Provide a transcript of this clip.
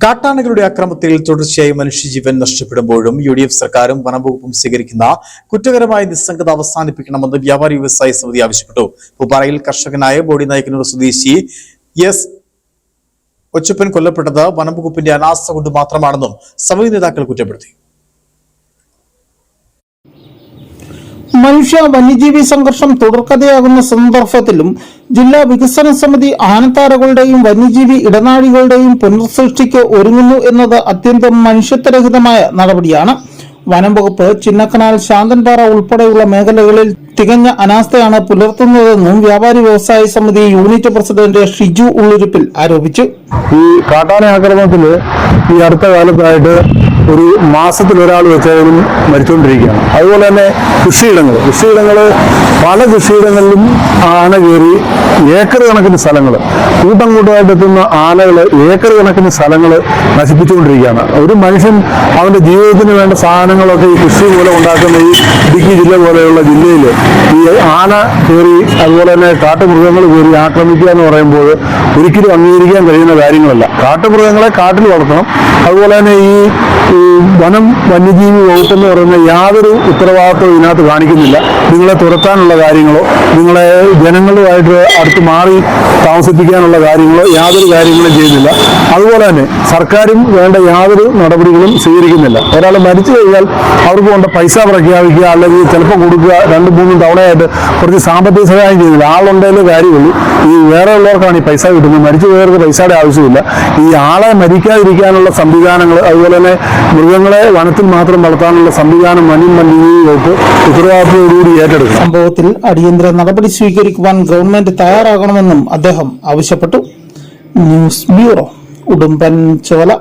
കാട്ടാനകളുടെ ആക്രമണത്തിൽ തുടർച്ചയായി മനുഷ്യജീവൻ നഷ്ടപ്പെടുമ്പോഴും UDF സർക്കാരും വനംവകുപ്പും സ്വീകരിക്കുന്ന കുറ്റകരമായ നിസ്സംഗത അവസാനിപ്പിക്കണമെന്ന് വ്യാപാരി വ്യവസായ സമിതി ആവശ്യപ്പെട്ടു. പൂപ്പാറയിൽ കർഷകനായ ബോഡി നായ്ക്കന്നൂർ സ്വദേശി എസ് ഒച്ചപ്പൻ കൊല്ലപ്പെട്ടത് വനംവകുപ്പിന്റെ അനാസ്ഥ കൊണ്ട് മാത്രമാണെന്നും സമിതി നേതാക്കൾ കുറ്റപ്പെടുത്തി. മനുഷ്യ വന്യജീവി സംഘർഷം തുടർക്കഥയാകുന്ന സന്ദർഭത്തിലും ജില്ലാ വികസന സമിതി ആനത്താരകളുടെയും വന്യജീവി ഇടനാഴികളുടെയും പുനർസൃഷ്ടിക്ക് ഒരുങ്ങുന്നു എന്നത് അത്യന്തം മനുഷ്യത്വരഹിതമായ നടപടിയാണ്. വനം വകുപ്പ് ചിന്നക്കനാൽ, ശാന്തൻപാറ ഉൾപ്പെടെയുള്ള മേഖലകളിൽ തികഞ്ഞ അനാസ്ഥയാണ് പുലർത്തുന്നതെന്നും വ്യാപാരി വ്യവസായ സമിതി യൂണിറ്റ് പ്രസിഡന്റ് ഷിജു ഉള്ളുരുപ്പിൽ ആരോപിച്ചു. ഈ കാട്ടാന ആക്രമണത്തിൽ ഈ അടുത്ത കാലത്തായിട്ട് ഒരു മാസത്തിൽ ഒരാൾ വെച്ചാലും മരിച്ചുകൊണ്ടിരിക്കുകയാണ്. അതുപോലെ തന്നെ കൃഷിയിടങ്ങൾ പല കൃഷിയിടങ്ങളിലും ആന കയറി ഏക്കർ കണക്കിന് സ്ഥലങ്ങൾ, കൂട്ടം കൂട്ടമായിട്ട് എത്തുന്ന ആനകൾ ഏക്കർ കണക്കിന് സ്ഥലങ്ങൾ നശിപ്പിച്ചുകൊണ്ടിരിക്കുകയാണ്. ഒരു മനുഷ്യൻ അവന്റെ ജീവിതത്തിന് വേണ്ട സാധനങ്ങളൊക്കെ ഈ കൃഷി മൂലം ഉണ്ടാക്കുന്ന ഈ ഇടുക്കി ജില്ല പോലെയുള്ള ജില്ലയിൽ ഈ ആന കയറി അതുപോലെ തന്നെ കാട്ടുമൃഗങ്ങൾ കയറി ആക്രമിക്കുക എന്ന് പറയുമ്പോൾ ഒരിക്കലും അംഗീകരിക്കാൻ കഴിയുന്ന കാര്യങ്ങളല്ല. കാട്ടുമൃഗങ്ങളെ കാട്ടിൽ വളർത്തണം. അതുപോലെ തന്നെ ഈ വനം വന്യജീവി വകുപ്പ് എന്ന് പറയുന്ന യാതൊരു ഉത്തരവാദിത്വവും ഇതിനകത്ത് കാണിക്കുന്നില്ല. നിങ്ങളെ തുരത്താനുള്ള കാര്യങ്ങളോ നിങ്ങളെ ജനങ്ങളുമായിട്ട് അടുത്ത് മാറി താമസിപ്പിക്കാനുള്ള കാര്യങ്ങളോ യാതൊരു കാര്യങ്ങളും ചെയ്യുന്നില്ല. അതുപോലെ തന്നെ സർക്കാരും വേണ്ട യാതൊരു നടപടികളും സ്വീകരിക്കുന്നില്ല. ഒരാൾ മരിച്ചു കഴിഞ്ഞാൽ അവർക്ക് കൊണ്ട് പൈസ പ്രഖ്യാപിക്കുക, അല്ലെങ്കിൽ ചിലപ്പോൾ കൊടുക്കുക, 2-3 തവണയായിട്ട് കുറച്ച് സാമ്പത്തിക സഹായം ചെയ്യുന്നില്ല. ആളുണ്ടെങ്കിലേ കാര്യമുള്ളൂ. ഈ വേറെ ഉള്ളവർക്കാണ് ഈ പൈസ കിട്ടുന്നത്. മരിച്ചു പോയവർക്ക് പൈസയുടെ ആവശ്യമില്ല. ഈ ആളെ മരിക്കാതിരിക്കാനുള്ള സംവിധാനങ്ങൾ, അതുപോലെ തന്നെ മൃഗങ്ങളെ വനത്തിൽ മാത്രം വളർത്താനുള്ള സംവിധാനം വന്യജീവി വകുപ്പ് ഉത്തരവാദിത്തത്തോടുകൂടി ഏറ്റെടുക്കും. സംഭവത്തിൽ അടിയന്തര നടപടി സ്വീകരിക്കുവാൻ ഗവൺമെന്റ് തയ്യാറാകണമെന്നും അദ്ദേഹം ആവശ്യപ്പെട്ടു. News bureau, Udumbanchola.